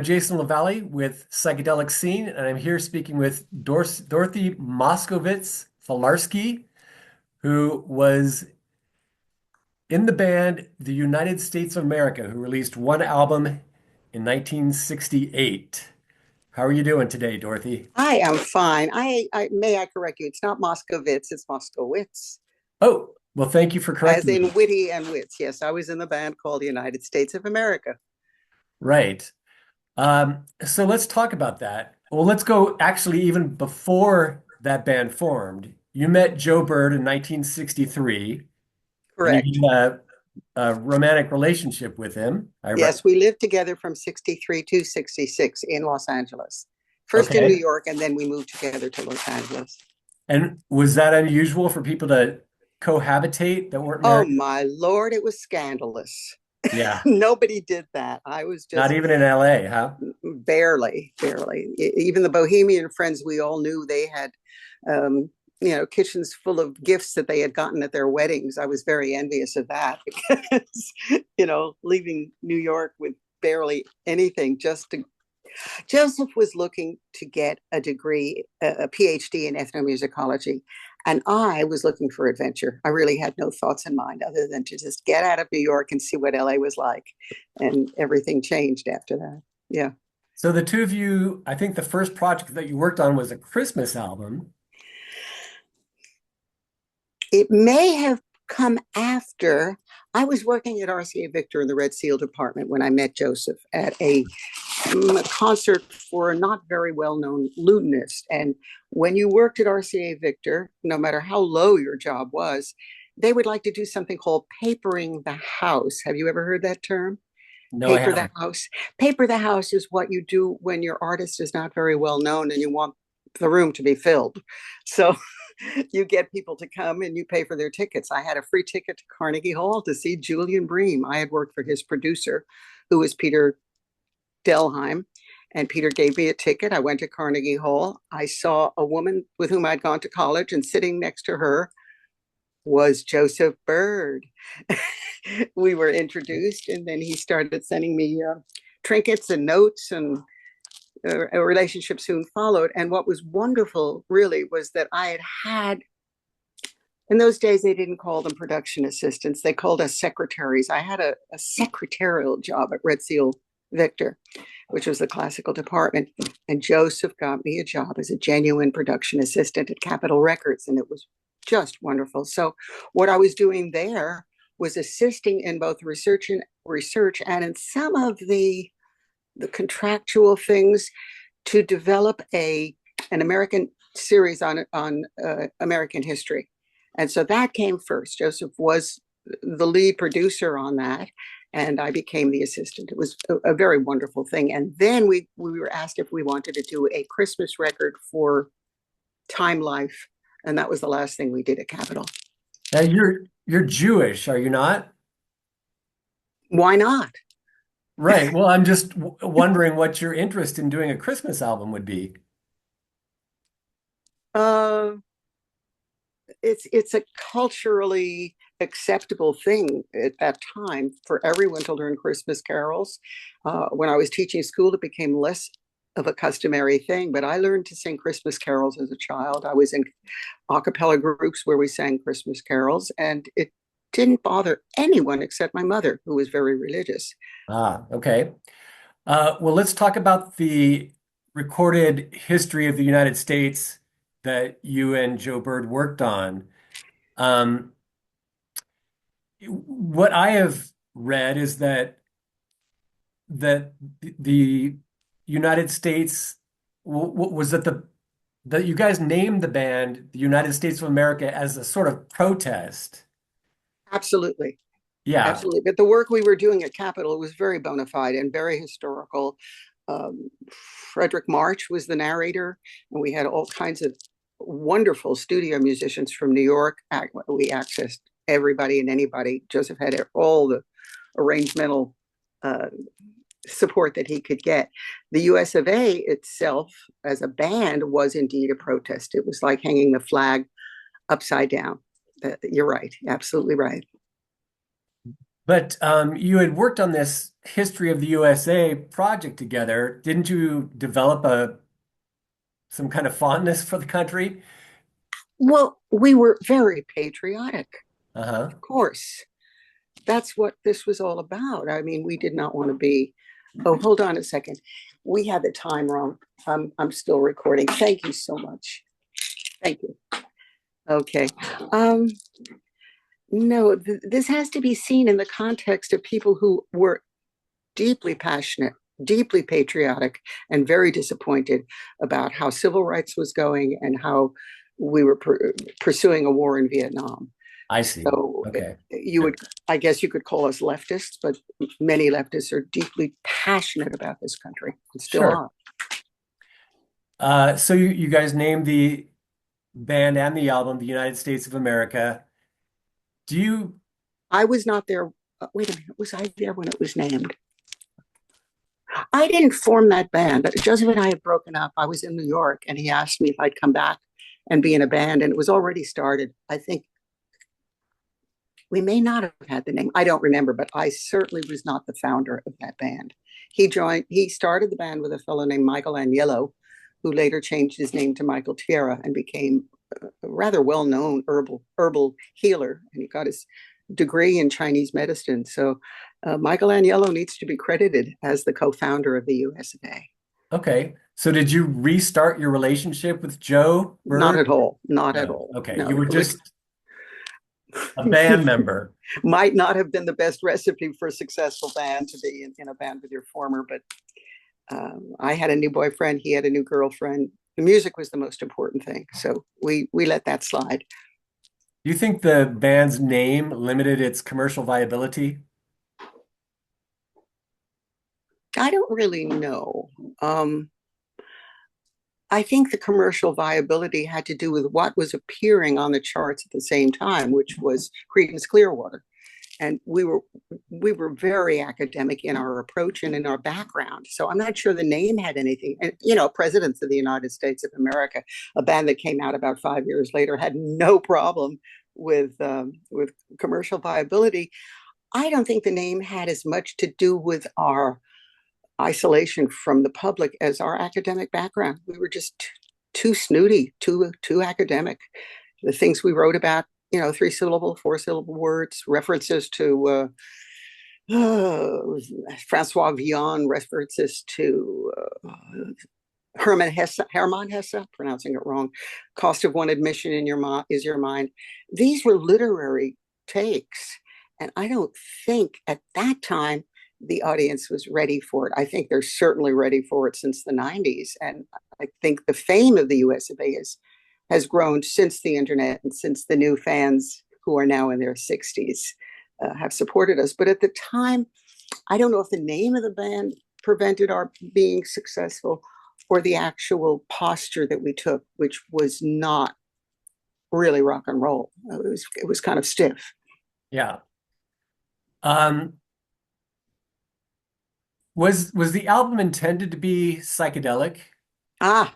Jason LeValley with Psychedelic Scene, and I'm here speaking with Dorothy Moskowitz Falarski, who was in the band The United States of America, who released one album in 1968. How are you doing today, Dorothy? I am fine. I may I correct you? It's not Moskovitz, it's Moskowitz, Oh, well, thank you for as correcting in me. witty and wits. Yes, I was in the band called the United States of America. Right. So let's talk about that. Well, let's go actually even before that band formed. You met Joe Bird in 1963. And Correct. you had a romantic relationship with him. Yes, we lived together from 63 to 66 in Los Angeles. First in New Okay. York, and then we moved together to Los Angeles. And was that unusual for people to cohabitate that weren't Oh married? my Lord, it was scandalous. Yeah. Nobody did that. I was Not just even in LA, huh? barely. Even the bohemian friends we all knew, they had, um, kitchens full of gifts that they had gotten at their weddings. I was very envious of that because, leaving New York with barely anything just to. Joseph was looking to get a degree, a PhD in ethnomusicology. And I was looking for adventure. I really had no thoughts in mind other than to just get out of New York and see what LA was like. And everything changed after that. Yeah. So the two of you, I think the first project that you worked on was a Christmas album. It may have come after. I was working at RCA Victor in the Red Seal department when I met Joseph at a concert for a not very well known lutenist. And when you worked at RCA Victor, no matter how low your job was, they would like to do something called papering the house. Have you ever heard that term? No, I Paper the haven't. house. Paper the house is what you do when your artist is not very well known and you want the room to be filled. So you get people to come and you pay for their tickets. I had a free ticket to Carnegie Hall to see Julian Bream. I had worked for his producer, who was Peter Delheim, and Peter gave me a ticket. I went to Carnegie Hall. I saw a woman with whom I'd gone to college, and sitting next to her was Joseph Bird. We were introduced, and then he started sending me trinkets and notes, and a relationship soon followed. And what was wonderful, really, was that I had in those days, they didn't call them production assistants. They called us secretaries. I had a secretarial job at Red Seal Victor, which was the classical department. And Joseph got me a job as a genuine production assistant at Capitol Records. And it was just wonderful. So what I was doing there was assisting in both research and in some of the contractual things to develop an American series on American history. And so that came first. Joseph was the lead producer on that, and I became the assistant. It was a very wonderful thing. And then we were asked if we wanted to do a Christmas record for Time Life, and that was the last thing we did at Capitol. Now you're Jewish, are you not? Why not? Right. Well, I'm just wondering what your interest in doing a Christmas album would be. Uh, it's a culturally acceptable thing at that time for everyone to learn Christmas carols. When I was teaching school, it became less of a customary thing, but I learned to sing Christmas carols as a child. I was in a cappella groups where we sang Christmas carols, and it didn't bother anyone except my mother, who was very religious. Ah, okay. Well, let's talk about the recorded history of the United States that you and Joe Bird worked on. Um, what I have read is that the United States was that the that you guys named the band the United States of America as a sort of protest. Absolutely. Yeah. Absolutely. But the work we were doing at Capitol was very bona fide and very historical. Frederick March was the narrator, and we had all kinds of wonderful studio musicians from New York. We accessed everybody and anybody. Joseph had all the arrangemental uh, support that he could get. The US of A itself, as a band, was indeed a protest. It was like hanging the flag upside down. You're right, absolutely right. But you had worked on this History of the USA project together. Didn't you develop a some kind of fondness for the country? Well, we were very patriotic, Uh-huh. of course. That's what this was all about. I mean, we did not want to be. Oh, hold on a second. We had the time wrong. I'm still recording. Thank you so much. Thank you. Okay. Um, no, this has to be seen in the context of people who were deeply passionate, deeply patriotic, and very disappointed about how civil rights was going and how we were pursuing a war in Vietnam. I see. So Okay. you would, I guess you could call us leftists, but many leftists are deeply passionate about this country and still Sure. are. So you guys named the band and the album the United States of America. Do you I was not there. Wait a minute, was I there when it was named? I didn't form that band. Joseph and I had broken up. I was in New York and he asked me if I'd come back and be in a band, and it was already started. I think we may not have had the name. I don't remember, but I certainly was not the founder of that band. He started the band with a fellow named Michael Aniello, who later changed his name to Michael Tierra and became a rather well-known herbal healer. And he got his degree in Chinese medicine. So Michael Aniello needs to be credited as the co-founder of the US of A. okay? So did you restart your relationship with Joe Not Bird? at all. Not at No. all. Okay. No, You were it would just a band member. might not have been the best recipe for a successful band to be in a band with your former, but I had a new boyfriend. He had a new girlfriend. The music was the most important thing, so we let that slide. Do you think the band's name limited its commercial viability? I don't really know. I think the commercial viability had to do with what was appearing on the charts at the same time, which was Creedence Clearwater. And we were very academic in our approach and in our background. So I'm not sure the name had anything. And Presidents of the United States of America, a band that came out about 5 years later, had no problem with commercial viability. I don't think the name had as much to do with our isolation from the public as our academic background. We were just too snooty, too academic. The things we wrote about, 3 syllable, 4 syllable words, references to Francois Villon, references to Hermann Hesse, pronouncing it wrong. Cost of one admission in is your mind. These were literary takes, and I don't think at that time the audience was ready for it. I think they're certainly ready for it since the '90s, and I think the fame of the US of A has grown since the internet and since the new fans who are now in their 60s have supported us. But at the time, I don't know if the name of the band prevented our being successful or the actual posture that we took, which was not really rock and roll. It was kind of stiff. Yeah. Um, was the album intended to be psychedelic? Ah,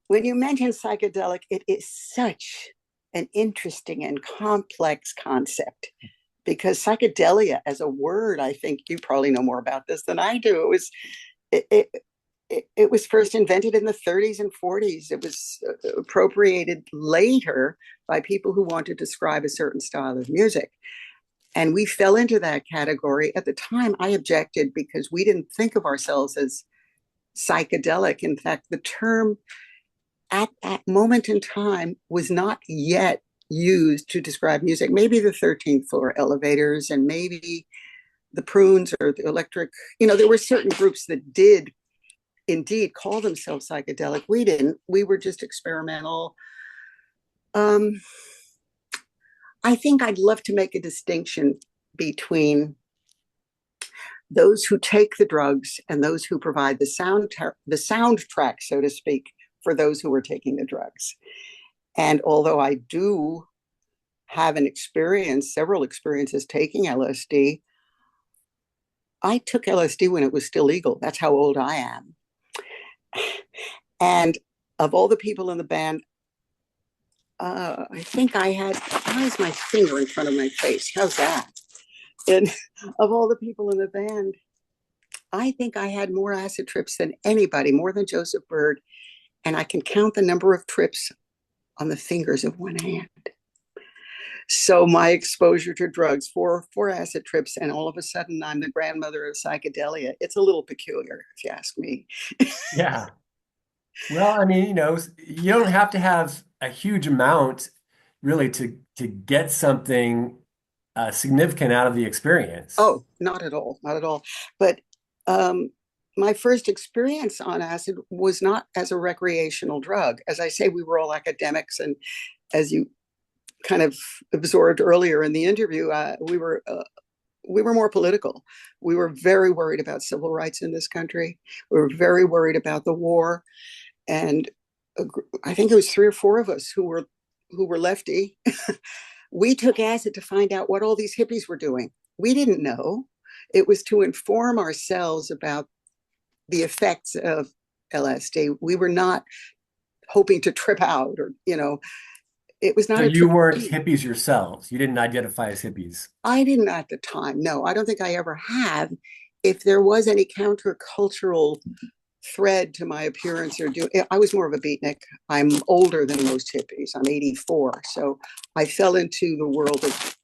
when you mention psychedelic, it is such an interesting and complex concept because psychedelia as a word, I think you probably know more about this than I do. It, it, it was first invented in the 30s and 40s. It was appropriated later by people who wanted to describe a certain style of music. And we fell into that category. At the time, I objected because we didn't think of ourselves as psychedelic. In fact, the term at that moment in time was not yet used to describe music. Maybe the 13th floor elevators and maybe the prunes or the electric, there were certain groups that did indeed call themselves psychedelic. We didn't. We were just experimental. Um, I think I'd love to make a distinction between those who take the drugs and those who provide the soundtrack, so to speak, for those who are taking the drugs. And although I do have several experiences taking LSD, I took LSD when it was still legal. That's how old I am. And of all the people in the band, I think I had, why is my finger in front of my face? How's that? And of all the people in the band, I think I had more acid trips than anybody, more than Joseph Bird. And I can count the number of trips on the fingers of one hand. So my exposure to drugs, four acid trips, and all of a sudden I'm the grandmother of psychedelia. It's a little peculiar, if you ask me. Yeah. Well, I mean, you don't have to have a huge amount really to get something significant out of the experience. Oh, not at all, not at all. But um, my first experience on acid was not as a recreational drug. As I say, we were all academics, and as you kind of absorbed earlier in the interview, we were more political. We were very worried about civil rights in this country. We were very worried about the war, and I think it was three or four of us who were lefty. We took acid to find out what all these hippies were doing. We didn't know. It was to inform ourselves about the effects of LSD. We were not hoping to trip out or, it was So not a you trip. weren't hippies yourselves. You didn't identify as hippies. I didn't at the time. No, I don't think I ever have. If there was any countercultural thread to my appearance or do, I was more of a beatnik. I'm older than most hippies. I'm 84. So I fell into the world of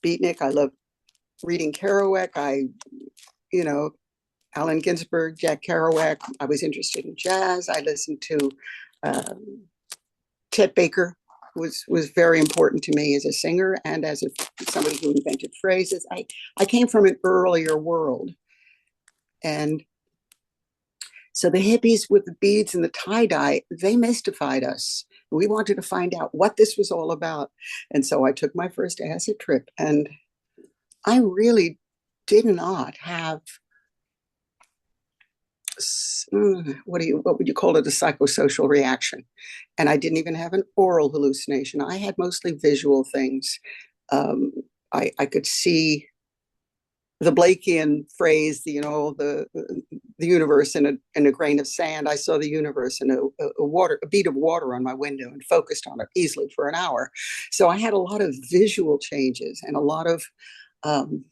beatnik. I love reading Kerouac. You know, Allen Ginsberg, Jack Kerouac. I was interested in jazz. I listened to Chet Baker. Was very important to me as a singer and as somebody who invented phrases. I came from an earlier world, and so the hippies with the beads and the tie dye, they mystified us. We wanted to find out what this was all about, and so I took my first acid trip, and I really did not have what would you call it, a psychosocial reaction. And I didn't even have an oral hallucination. I had mostly visual things. um, I could see the Blakean phrase, the universe in a grain of sand. I saw the universe in a bead of water on my window and focused on it easily for an hour. So I had a lot of visual changes and um,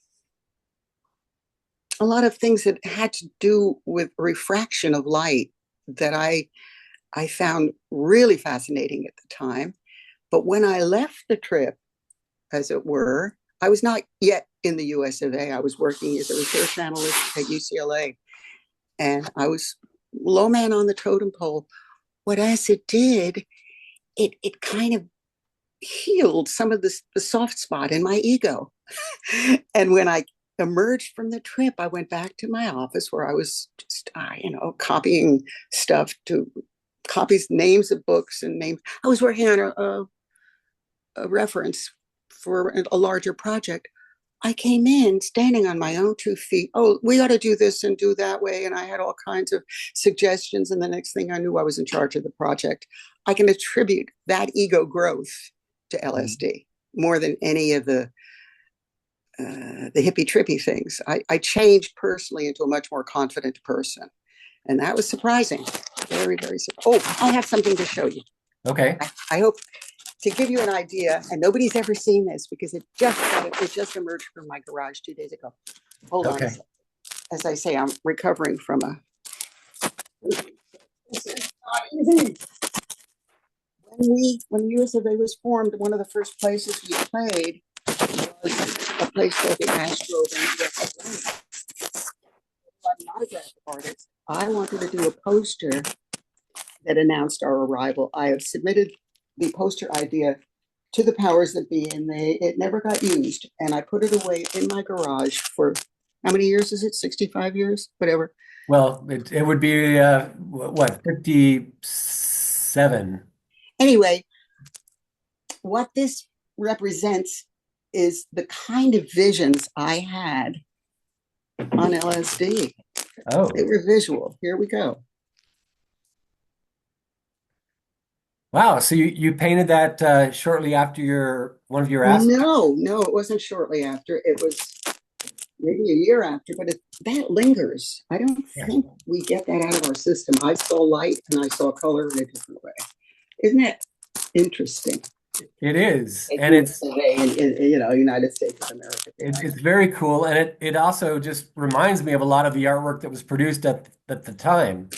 a lot of things that had to do with refraction of light that I found really fascinating at the time. But when I left the trip, as it were, I was not yet in the US of A. I was working as a research analyst at UCLA, and I was low man on the totem pole. What acid did, it kind of healed some of the soft spot in my ego. And when I emerged from the trip, I went back to my office where I was just, copying stuff to copies, names of books and names. I was working on a reference for a larger project. I came in standing on my own 2 feet. Oh, we ought to do this and do that way. And I had all kinds of suggestions. And the next thing I knew, I was in charge of the project. I can attribute that ego growth to LSD more than any of the hippie trippy things. I changed personally into a much more confident person. And that was surprising. Very, very surprising. Oh, I have something to show you. Okay. I hope to give you an idea, and nobody's ever seen this because it just emerged from my garage 2 days ago. Hold on. Okay. As I say, I'm recovering from a. This is not easy. When US of A was formed, one of the first places we played was a place called the Astro Band. I'm not a graphic artist. I wanted to do a poster that announced our arrival. I have submitted the poster idea to the powers that be, and it never got used. And I put it away in my garage for how many years is it? 65 years? Whatever. Well, it would be what, 57? Anyway, what this represents is the kind of visions I had on LSD. Oh, They were visual. Here we go. wow. So you painted that shortly after your one of your acid. No, it wasn't shortly after. It was maybe a year after, but that lingers. I don't Yeah. think we get that out of our system. I saw light and I saw color in a different way. Isn't it? Interesting. It is, and US of A United States of America. it's very cool, and it also just reminds me of a lot of the artwork that was produced at the time.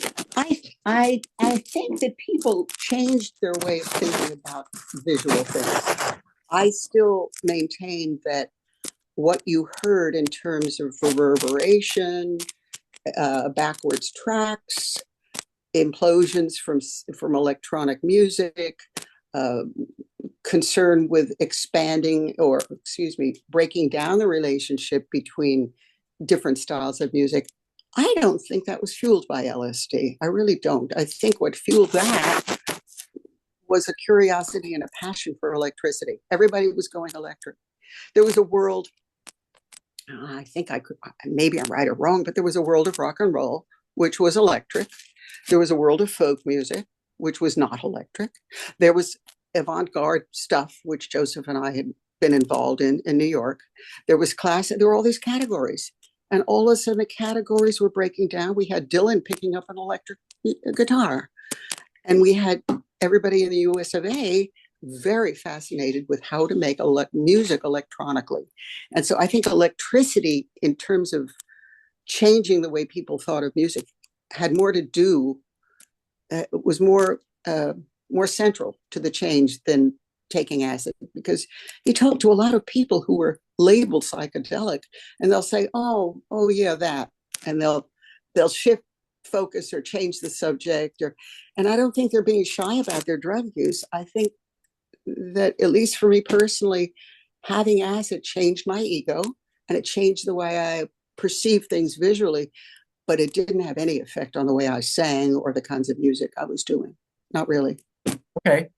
I think that people changed their way of thinking about visual things. I still maintain that what you heard in terms of reverberation, backwards tracks, implosions from electronic music, uh, concern with expanding or excuse me, breaking down the relationship between different styles of music. I don't think that was fueled by LSD. I really don't. I think what fueled that was a curiosity and a passion for electricity. Everybody was going electric. There was a world, I think I could, maybe I'm right or wrong, but there was a world of rock and roll, which was electric. There was a world of folk music, which was not electric. There was avant-garde stuff, which Joseph and I had been involved in New York. There was classic, there were all these categories. And all of a sudden the categories were breaking down. We had Dylan picking up an electric guitar. And we had everybody in the US of A very fascinated with how to make music electronically. And so I think electricity, in terms of changing the way people thought of music, had more to do, was more central to the change than taking acid. Because you talk to a lot of people who were labeled psychedelic, and they'll say, "Oh yeah, that," and they'll shift focus or change the subject, and I don't think they're being shy about their drug use. I think that, at least for me personally, having acid changed my ego, and it changed the way I perceive things visually, but it didn't have any effect on the way I sang or the kinds of music I was doing. Not really. Okay.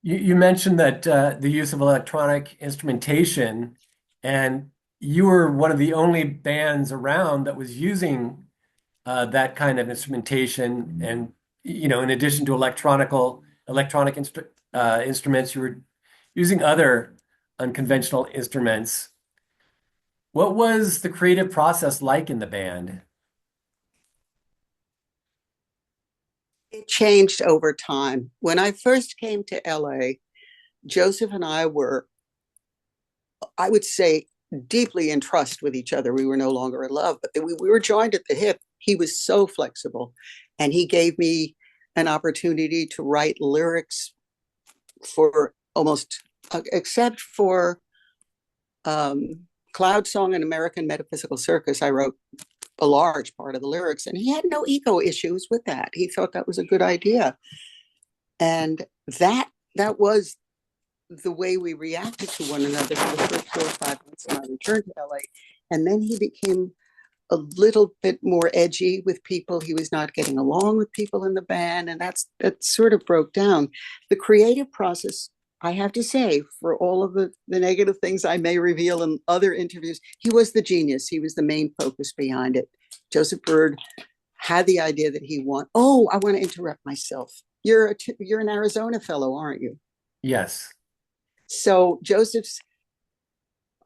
You mentioned that the use of electronic instrumentation, and you were one of the only bands around that was using that kind of instrumentation. And in addition to electronic instruments, you were using other unconventional instruments. What was the creative process like in the band? It changed over time. When I first came to LA, Joseph and I were, I would say, deeply in trust with each other. We were no longer in love, but we were joined at the hip. He was so flexible, and he gave me an opportunity to write lyrics for almost, except for Cloud Song and American Metaphysical Circus, I wrote a large part of the lyrics, and he had no ego issues with that. He thought that was a good idea, and that was the way we reacted to one another for the first 4 or 5 months when I returned to LA. And then he became a little bit more edgy with people. He was not getting along with people in the band, and that sort of broke down. The creative process, I have to say, for all of the negative things I may reveal in other interviews, he was the genius. He was the main focus behind it. Joseph Bird had the idea that I want to interrupt myself. You're an Arizona fellow, aren't you? Yes. So Joseph's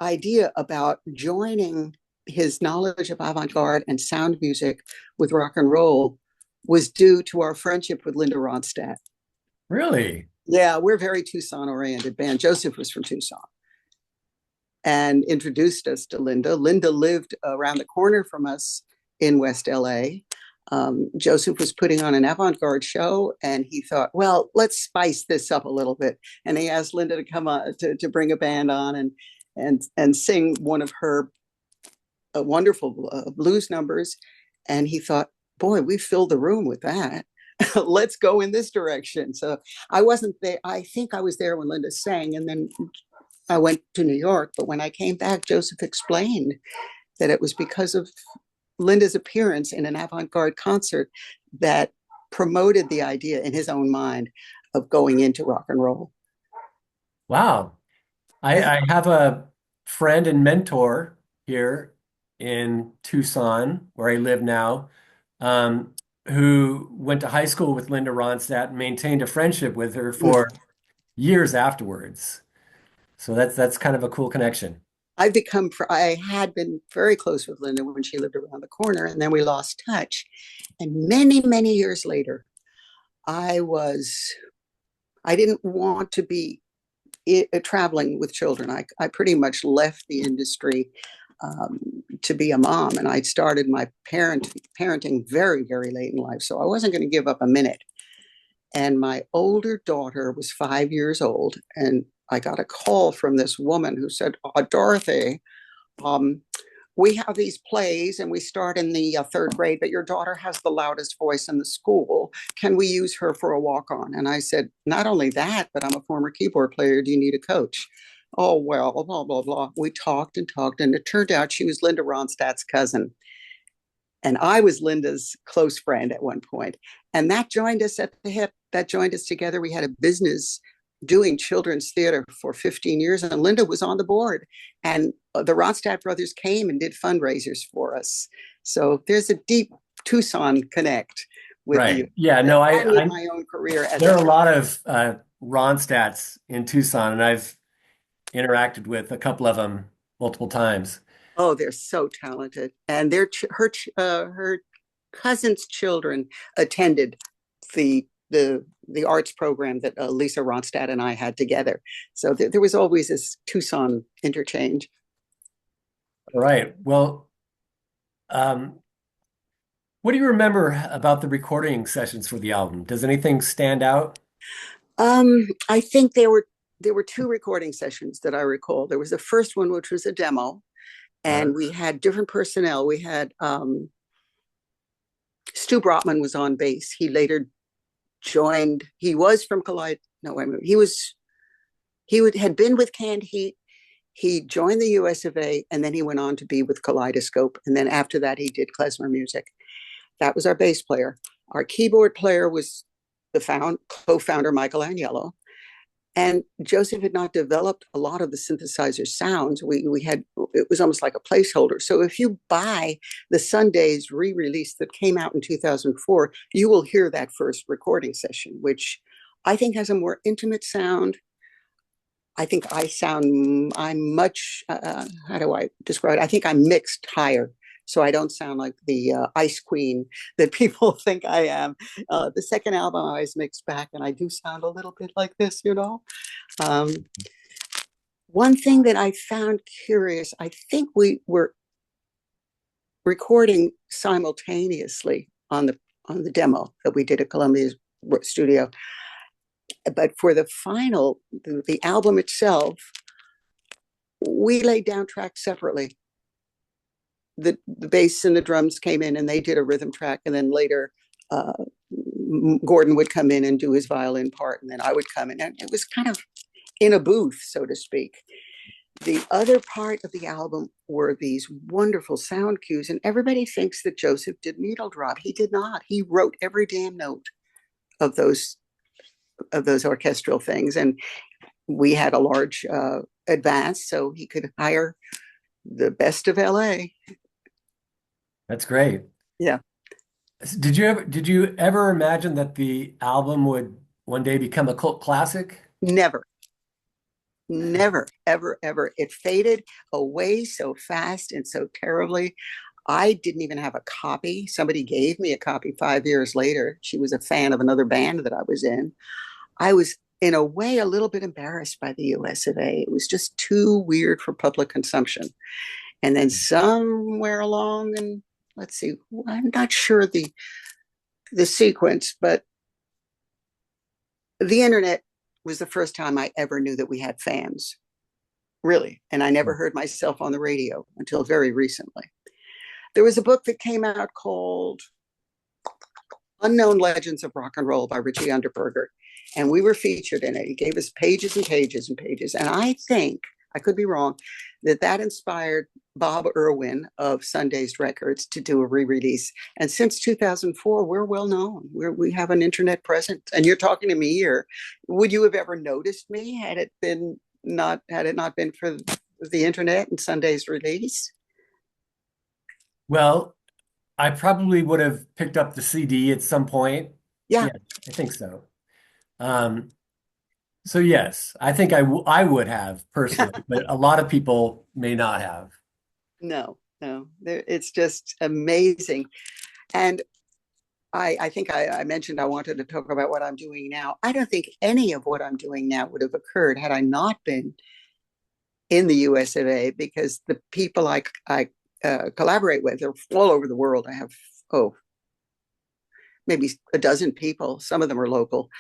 idea about joining his knowledge of avant-garde and sound music with rock and roll was due to our friendship with Linda Ronstadt. Really? Yeah, we're a very Tucson-oriented band. Joseph was from Tucson and introduced us to Linda. Linda lived around the corner from us in West LA. Joseph was putting on an avant-garde show, and he thought, well, let's spice this up a little bit. And he asked Linda to come on to bring a band on and sing one of her wonderful blues numbers. And he thought, boy, we filled the room with that. Let's go in this direction. So I wasn't there. I think I was there when Linda sang, and then I went to New York. But when I came back, Joseph explained that it was because of Linda's appearance in an avant-garde concert that promoted the idea in his own mind of going into rock and roll. Wow. I have a friend and mentor here in Tucson, where I live now, um, who went to high school with Linda Ronstadt and maintained a friendship with her for years afterwards. So that's kind of a cool connection. I had been very close with Linda when she lived around the corner, and then we lost touch. And many, many years later, I I didn't want to be traveling with children. I pretty much left the industry to be a mom, and I started my parenting very, very late in life. So I wasn't going to give up a minute. And my older daughter was 5 years old, and I got a call from this woman who said, "Oh, Dorothy, um, we have these plays and we start in the third grade, but your daughter has the loudest voice in the school. Can we use her for a walk on?" And I said, "Not only that, but I'm a former keyboard player. Do you need a coach?" "Oh, well, blah, blah, blah." We talked and talked, and it turned out she was Linda Ronstadt's cousin. And I was Linda's close friend at one point. And that joined us at the hip. That joined us together. We had a business doing children's theater for 15 years, and Linda was on the board. And the Ronstadt brothers came and did fundraisers for us. So there's a deep Tucson connect with the Right. Yeah, no, and with my own career as there a are a lot of Ronstats in Tucson, and I've interacted with a couple of them multiple times. oh, they're so talented, and her cousin's children attended the arts program that Lisa Ronstadt and I had together. So there was always this Tucson interchange. All right. Well, um, what do you remember about the recording sessions for the album? Does anything stand out? I think there were two recording sessions that I recall. There was the first one, which was a demo, Uh, and we had different personnel. We had Stu Brotman was on bass. He later joined. He was from Collide. No, wait a minute. Had been with Canned Heat. He joined the US of A, and then he went on to be with Kaleidoscope. And then after that, he did klezmer music. That was our bass player. Our keyboard player was the co-founder Michael Agnello. And Joseph had not developed a lot of the synthesizer sounds. We had it was almost like a placeholder. So if you buy the Sundays re-release that came out in 2004, you will hear that first recording session, which I think has a more intimate sound. I think I'm much, how do I describe it? I think I'm mixed higher. So I don't sound like the Ice Queen that people think I am. The second album, I was mixed back, and I do sound a little bit like this. Um, One thing that I found curious, I think we were recording simultaneously on the demo that we did at Columbia Studio. But for the album itself, we laid down tracks separately. The bass and the drums came in, and they did a rhythm track, and then later uh, Gordon would come in and do his violin part, and then I would come in, and it was kind of in a booth, so to speak. The other part of the album were these wonderful sound cues, and everybody thinks that Joseph did needle drop. He did not. He wrote every damn note of those orchestral things, and we had a large advance, so he could hire the best of LA. that's great. Yeah. Did you ever imagine that the album would one day become a cult classic? Never, never, ever, ever. It faded away so fast and so terribly. I didn't even have a copy. Somebody gave me a copy 5 years later. She was a fan of another band that I was in. I was, in a way, a little bit embarrassed by the US of A. It was just too weird for public consumption. And then somewhere along, and let's see, I'm not sure the sequence, but the internet was the first time I ever knew that we had fans, really. And I never heard myself on the radio until very recently. There was a book that came out called Unknown Legends of Rock and Roll by Richie Underberger. And we were featured in it. He gave us pages and pages and pages. And I think, I could be wrong, that inspired Bob Irwin of Sundazed Records to do a re-release. And since 2004, we're well known. We have an internet presence. And you're talking to me here. Would you have ever noticed me had it not been for the internet and Sunday's release? Well, I probably would have picked up the CD at some point. Yeah, Yeah, I think so. Um, so yes, I think I would have personally, but a lot of people may not have. no, no. It's just amazing. And I think I mentioned I wanted to talk about what I'm doing now. I don't think any of what I'm doing now would have occurred had I not been in the US of A, because the people I collaborate with are all over the world. I have, oh, maybe a dozen people. Some of them are local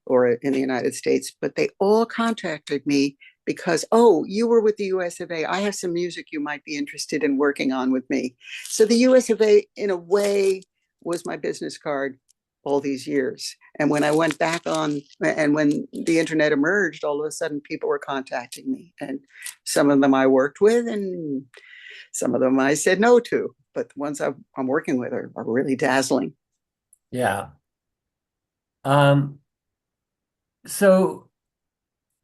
or in the United States, but they all contacted me because, oh, you were with the US of A. I have some music you might be interested in working on with me. So the US of A, in a way, was my business card all these years. And when I went back on, and when the internet emerged, all of a sudden people were contacting me. And some of them I worked with, and some of them I said no to. But the ones I'm working with are really dazzling. Yeah. Um, so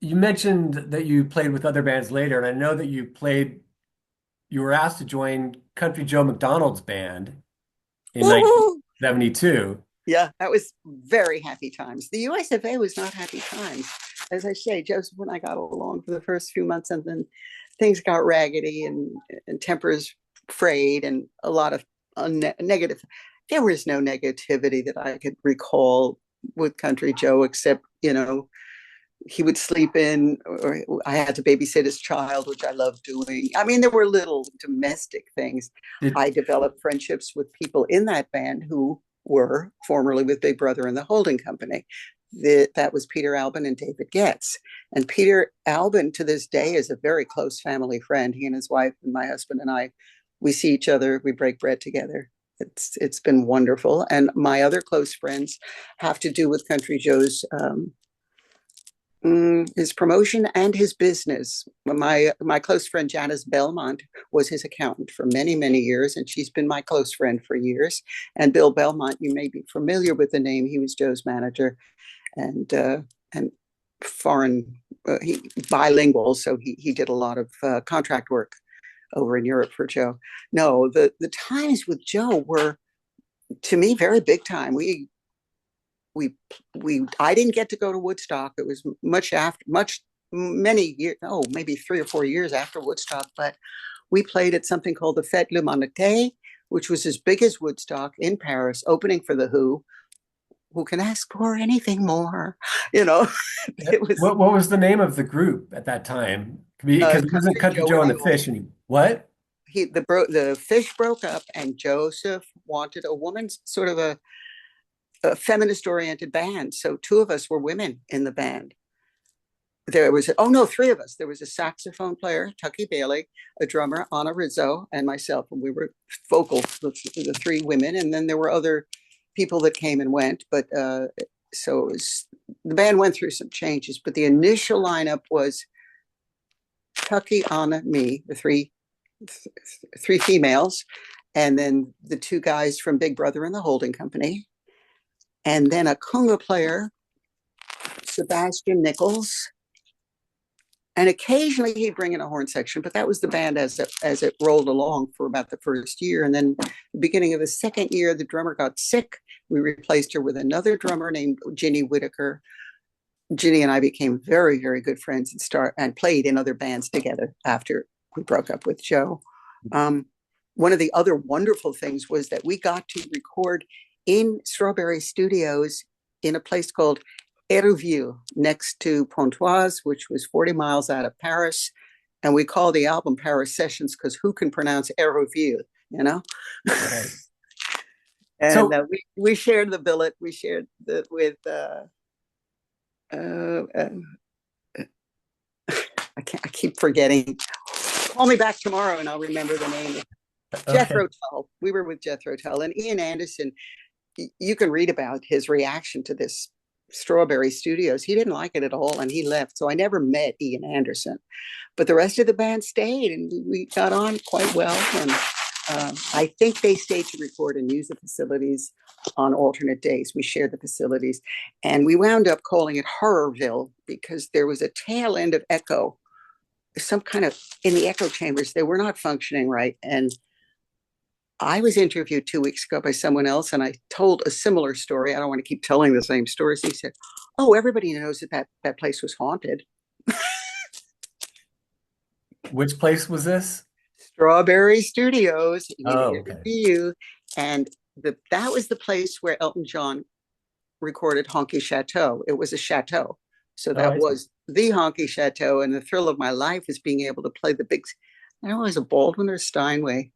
you mentioned that you played with other bands later, and I know that you were asked to join Country Joe McDonald's band in Woo-hoo! 1972. Yeah, that was very happy times. The US of A was not happy times. As I say, Joseph and I got along for the first few months, and then things got raggedy and tempers frayed, and a lot of negative. There was no negativity that I could recall with Country Joe, except, he would sleep in, or I had to babysit his child, which I loved doing. I mean, there were little domestic things. Did I developed friendships with people in that band who were formerly with Big Brother and the Holding Company. That was Peter Albin and David Getz. And Peter Albin, to this day, is a very close family friend. He and his wife and my husband and I, we see each other, we break bread together. It's been wonderful. And my other close friends have to do with Country Joe's his promotion and his business. My close friend Janice Belmont was his accountant for many years, and she's been my close friend for years. And Bill Belmont, you may be familiar with the name. He was Joe's manager, and foreign he bilingual, so he did a lot of contract work over in Europe for Joe. No, the times with Joe were, to me, very big time. We I didn't get to go to Woodstock. It was many years, oh, maybe 3 or 4 years after Woodstock, but we played at something called the Fête L'Humanité, which was as big as Woodstock in Paris, opening for the Who can ask for anything more? You know, it was what was the name of the group at that time? Because it wasn't Country Country Joe Joe and and the the Fish any what? the Fish broke up, and Joseph wanted a woman's sort of a feminist oriented band. So two of us were women in the band. There was, oh no, three of us. There was a saxophone player, Tucky Bailey, a drummer, Anna Rizzo, and myself. And we were vocal, the three women. And then there were other people that came and went. But so the band went through some changes. But the initial lineup was Tucky, Anna, me, the three females, and then the two guys from Big Brother and the Holding Company, and then a conga player, Sebastian Nichols, and occasionally he'd bring in a horn section, but that was the band as it rolled along for about the first year. And then the beginning of the second year, the drummer got sick. We replaced her with another drummer named Ginny Whitaker. Ginny and I became very good friends and played in other bands together after we broke up with Joe. One of the other wonderful things was that we got to record in Strawberry Studios in a place called Hérouville, next to Pontoise, which was 40 miles out of Paris. And we call the album Paris Sessions because who can pronounce Hérouville, you know? Right. And So we shared the billet. We shared with I keep forgetting. Call me back tomorrow and I'll remember the name. okay. Jethro Tull. We were with Jethro Tull and Ian Anderson. You can read about his reaction to this Strawberry Studios. He didn't like it at all and he left. So I never met Ian Anderson, but the rest of the band stayed and we got on quite well. And I think they stayed to record and use the facilities on alternate days. We shared the facilities and we wound up calling it Horrorville because there was a tail end of echo, some kind of in the echo chambers. They were not functioning right. And I was interviewed 2 weeks ago by someone else, and I told a similar story. I don't want to keep telling the same stories. He said, "Oh, everybody knows that place was haunted." Which place was this? Strawberry Studios in Oh, okay. Italy, and that was the place where Elton John recorded Honky Chateau. It was a chateau. So Oh, that I see. was the Honky Chateau. And the thrill of my life is being able to play the big, I don't know, is a Baldwin or Steinway.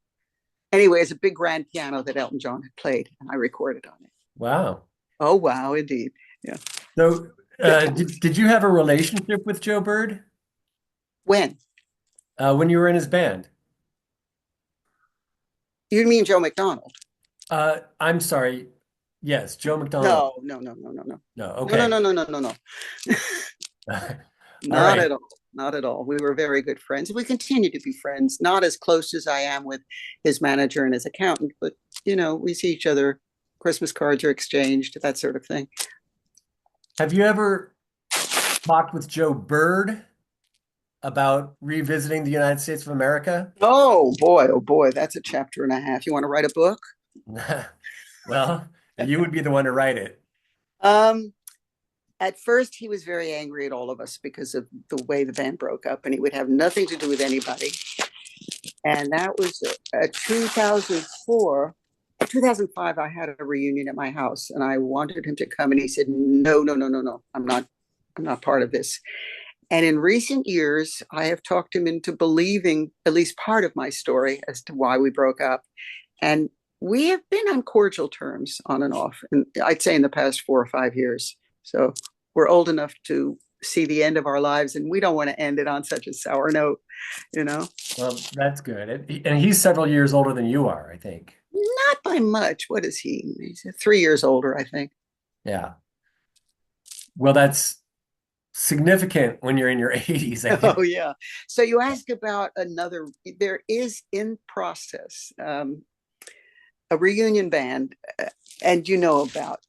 Anyway, it's a big grand piano that Elton John had played, and I recorded on it. Wow. Oh, wow, indeed. Yeah. So, Good did you have a relationship with Joe Bird When? when you were in his band? You mean Joe McDonald? I'm sorry. Yes, Joe McDonald. No, no, no, no, no, no. No, No, no, okay. no, no, no, no, no. All Not right. at all. Not at all. We were very good friends. We continue to be friends, not as close as I am with his manager and his accountant, but we see each other. Christmas cards are exchanged, that sort of thing. Have you ever talked with Joe Bird about revisiting the United States of America? Oh boy, that's a chapter and a half. You want to write a book? Well, you would be the one to write it. Um, at first, he was very angry at all of us because of the way the band broke up, and he would have nothing to do with anybody. And that was 2004. 2005, I had a reunion at my house, and I wanted him to come, and he said, "No, no, no, no, no. I'm not part of this." And in recent years, I have talked him into believing at least part of my story as to why we broke up. And we have been on cordial terms on and off. And I'd say in the past 4 or 5 years. So we're old enough to see the end of our lives, and we don't want to end it on such a sour note, you know? Well, that's good. And he's several years older than you are, I think. Not by much. What is he? He's 3 years older, I think. Yeah. Well, that's significant when you're in your 80s, I Oh, think. yeah. So you ask about another, there is in process a reunion band, and about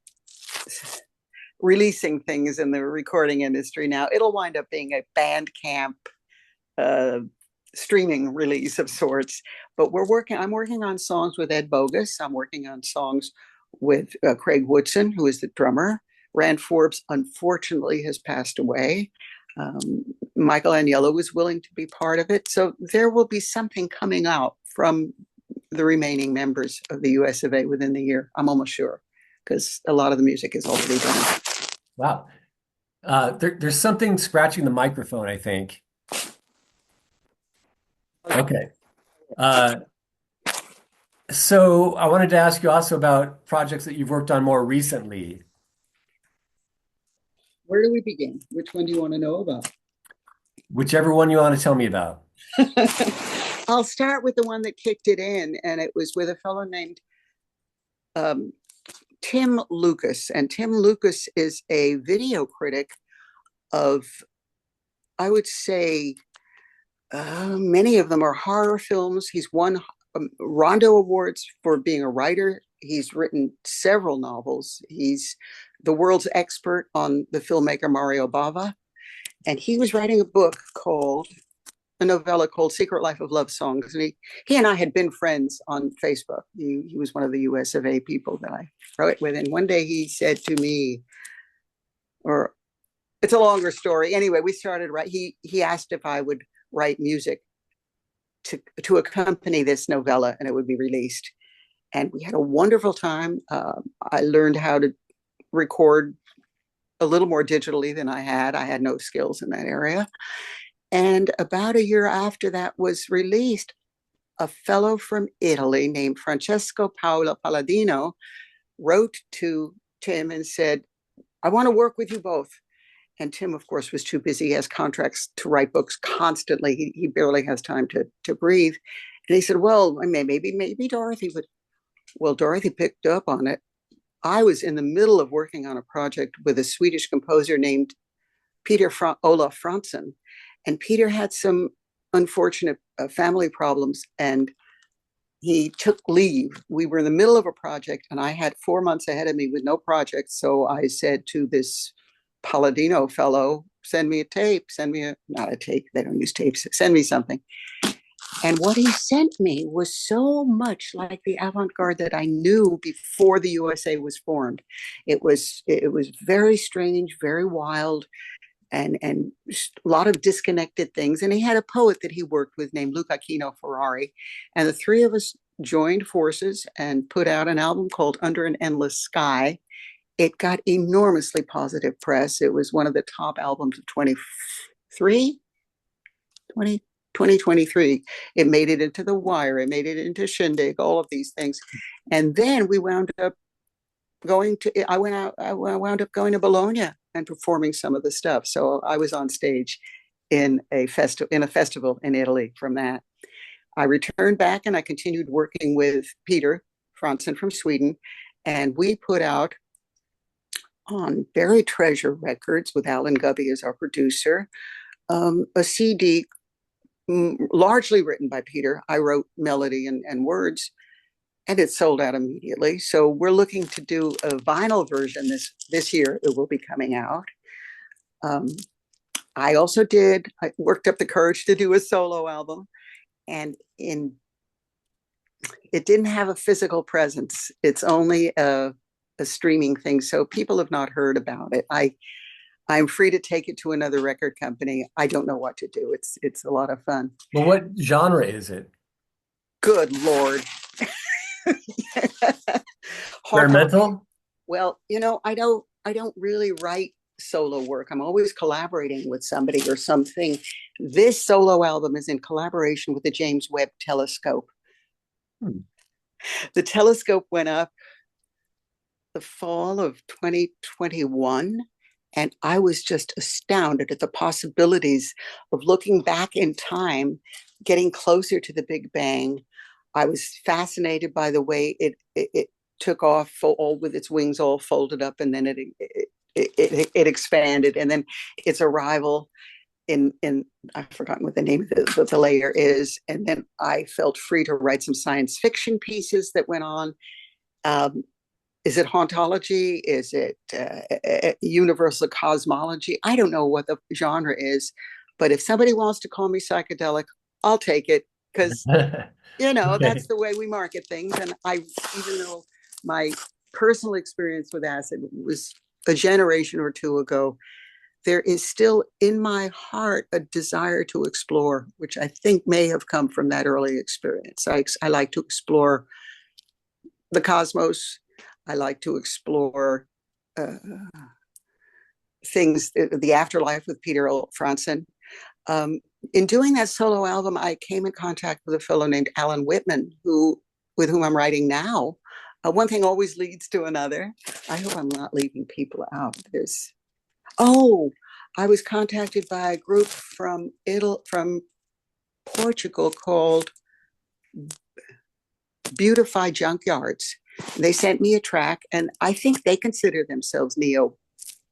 releasing things in the recording industry now. It'll wind up being a band camp uh, streaming release of sorts. But I'm working on songs with Ed Bogus. I'm working on songs with Craig Woodson, who is the drummer. Rand Forbes, unfortunately, has passed away. Michael Aniello was willing to be part of it. So there will be something coming out from the remaining members of the US of A within the year. I'm almost sure, because a lot of the music is already done. Wow. There's something scratching the microphone, I think. Okay. Uh, so I wanted to ask you also about projects that you've worked on more recently. Where do we begin? Which one do you want to know about? Whichever one you want to tell me about. I'll start with the one that kicked it in, and it was with a fellow named um, Tim Lucas. And Tim Lucas is a video critic of, I would say, many of them are horror films. He's won Rondo Awards for being a writer. He's written several novels. He's the world's expert on the filmmaker Mario Bava. And he was writing a novella called Secret Life of Love Songs. And he and I had been friends on Facebook. He was one of the US of A people that I wrote with. And one day he said to me, or it's a longer story. Anyway, we started right. He asked if I would write music to accompany this novella, and it would be released. And we had a wonderful time. I learned how to record a little more digitally than I had. I had no skills in that area. And about a year after that was released, a fellow from Italy named Francesco Paolo Palladino wrote to Tim and said, "I want to work with you both." And Tim, of course, was too busy. He has contracts to write books constantly. He barely has time to breathe. And he said, "Well, maybe Dorothy would." Well, Dorothy picked up on it. I was in the middle of working on a project with a Swedish composer named Peter Olaf Fransson. And Peter had some unfortunate family problems, and he took leave. We were in the middle of a project, and I had 4 months ahead of me with no project. So I said to this Palladino fellow, "Send me a tape, not a tape, they don't use tapes, send me something." And what he sent me was so much like the avant-garde that I knew before the USA was formed. It was very strange, very wild, and a lot of disconnected things. And he had a poet that he worked with named Luca Kino Ferrari. And the three of us joined forces and put out an album called Under an Endless Sky. It got enormously positive press. It was one of the top albums of 23, 20, 2023. It made it into The Wire. It made it into Shindig, all of these things. And then we wound up I wound up going to Bologna and performing some of the stuff. So I was on stage in a festival in Italy from that. I returned back and I continued working with Peter Fransson from Sweden. And we put out on Buried Treasure Records with Alan Gubby as our producer, a CD largely written by Peter. I wrote melody and words, and it sold out immediately. So we're looking to do a vinyl version this year. It will be coming out. Um, I worked up the courage to do a solo album, and it didn't have a physical presence. It's only a streaming thing, so people have not heard about it. I'm free to take it to another record company. I don't know what to do. It's a lot of fun. Well, what genre is it? Good Lord. Experimental? Well, I don't really write solo work. I'm always collaborating with somebody or something. This solo album is in collaboration with the James Webb Telescope. Hmm. The telescope went up the fall of 2021, and I was just astounded at the possibilities of looking back in time, getting closer to the Big Bang. I was fascinated by the way it took off all with its wings all folded up, and then it expanded, and then its arrival in I've forgotten what the name of the layer is, and then I felt free to write some science fiction pieces that went on. Um, is it hauntology? Is it universal cosmology? I don't know what the genre is, but if somebody wants to call me psychedelic, I'll take it because Okay. that's the way we market things. And even though my personal experience with acid was a generation or two ago, there is still in my heart a desire to explore, which I think may have come from that early experience. I like to explore the cosmos. I like to explore uh, things, the afterlife with Peter Fransson. Um, in doing that solo album, I came in contact with a fellow named Alan Whitman, with whom I'm writing now. One thing always leads to another. I hope I'm not leaving people out. Oh, I was contacted by a group from Portugal called Beautify Junkyards. They sent me a track, and I think they consider themselves neo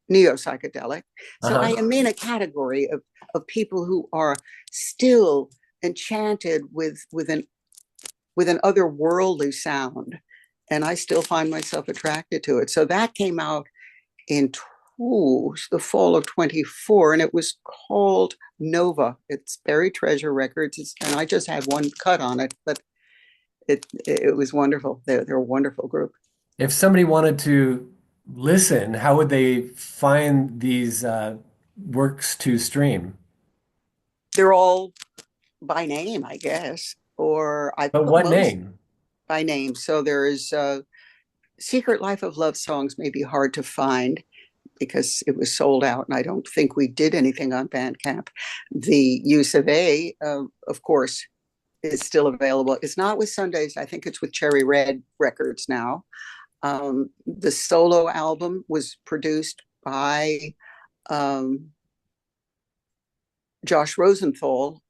psychedelic. So I Uh-huh. am in a category of people who are still enchanted with an otherworldly sound, and I still find myself attracted to it. So that came out in the fall of 24, and it was called Nova. It's Buried Treasure Records, and I just had one cut on it, but it was wonderful. They're a wonderful group. If somebody wanted to listen, how would they find these works to stream? They're all by name, I guess, or I But put what most name? by name. So there is Secret Life of Love songs may be hard to find because it was sold out, and I don't think we did anything on Bandcamp. The Use of A, of course, is still available. It's not with Sundays. I think it's with Cherry Red Records now. The solo album was produced by Josh Rosenthal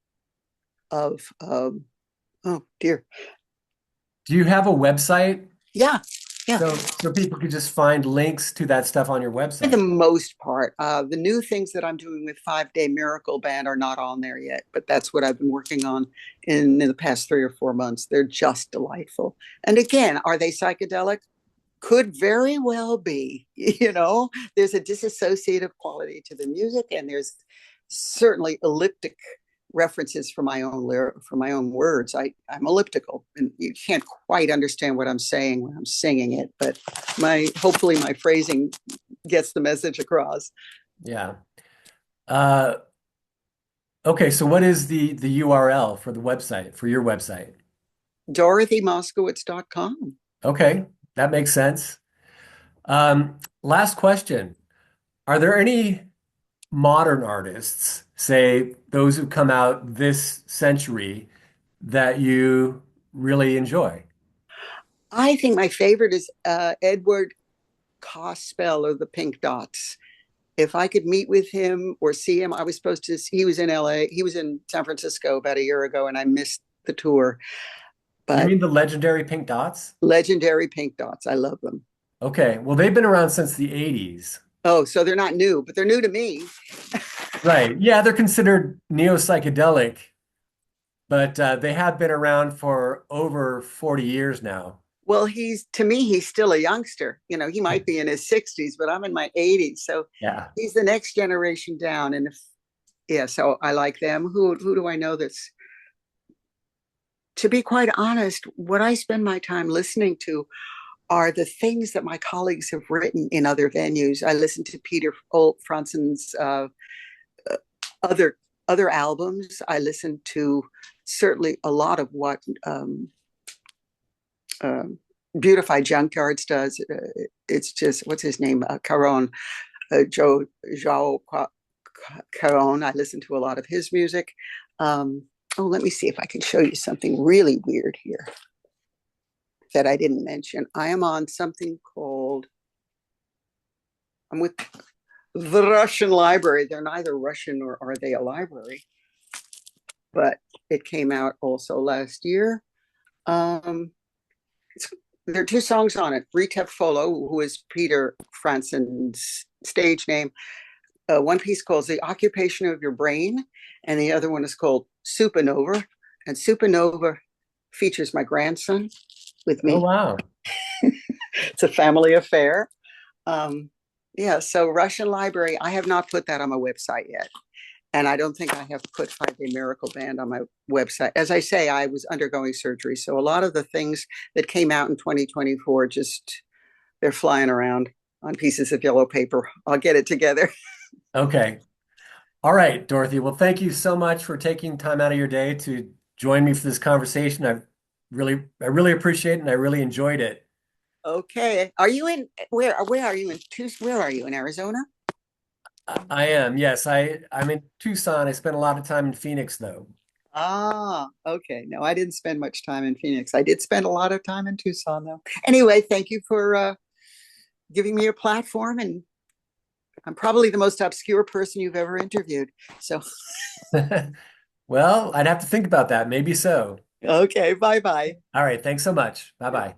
of oh dear, Do you have a website yeah, yeah. so people could just find links to that stuff on your For the website? most part, the new things that I'm doing with 5 Day Miracle Band are not on there yet, but that's what I've been working on in the past 3 or 4 months. They're just delightful. And again, are they psychedelic? Could very well be. There's a disassociative quality to the music, and there's certainly elliptic references for my own words. I'm elliptical, and you can't quite understand what I'm saying when I'm singing it, but my hopefully my phrasing gets the message across. Yeah. Uh, okay, so what is the URL for the website, for your website? DorothyMoskowitz.com. Okay, that makes sense. Last question. Are there any modern artists, say those who come out this century, that you really enjoy? I think my favorite is Edward Cospel of the Pink Dots. If I could meet with him or see him, I was supposed to. He was in LA. He was in San Francisco about a year ago, and I missed the tour. You But mean the legendary Pink Dots? legendary Pink Dots, I love them. Okay, well, they've been around since the 80s. Oh, so they're not new, but they're new to me. Right. Yeah, they're considered neo-psychedelic, but they have been around for over 40 years now. Well, he's to me, he's still a youngster. You know, he might be in his 60s, but I'm in my 80s. So Yeah. he's the next generation down. And if yeah, so I like them. Who do I know that's to be quite honest, what I spend my time listening to are the things that my colleagues have written in other venues. I listen to Peter Franzen's uh, other other albums. I listen to certainly a lot of what uh, Beautified Junkyards does. It's just what's his name, Caron, Joe Caron. I listen to a lot of his music. Oh, let me see if I can show you something really weird here that I didn't mention. I am on something called. I'm with the Russian Library. They're neither Russian nor are they a library, but it came out also last year. Um, there are two songs on it. Rita Folo, who is Peter Franzen's stage name. One piece called The Occupation of Your Brain, and the other one is called Supernova. And Supernova features my grandson with Oh, me. wow. It's a family affair. Yeah, so Russian Library, I have not put that on my website yet. And I don't think I have put Five Day Miracle Band on my website. As I say, I was undergoing surgery. So a lot of the things that came out in 2024 just, they're flying around on pieces of yellow paper. I'll get it together. Okay. All right, Dorothy. Well, thank you so much for taking time out of your day to join me for this conversation. I really appreciate it and I really enjoyed it. Okay. Are you in where are you in where are you in Arizona? I am, yes. I'm in Tucson. I spent a lot of time in Phoenix, though. Ah, okay. No, I didn't spend much time in Phoenix. I did spend a lot of time in Tucson though. Anyway, thank you for giving me your platform, and I'm probably the most obscure person you've ever interviewed. So, Well, I'd have to think about that. Maybe so. okay, bye-bye. All right. Thanks so much. Bye Yeah. bye.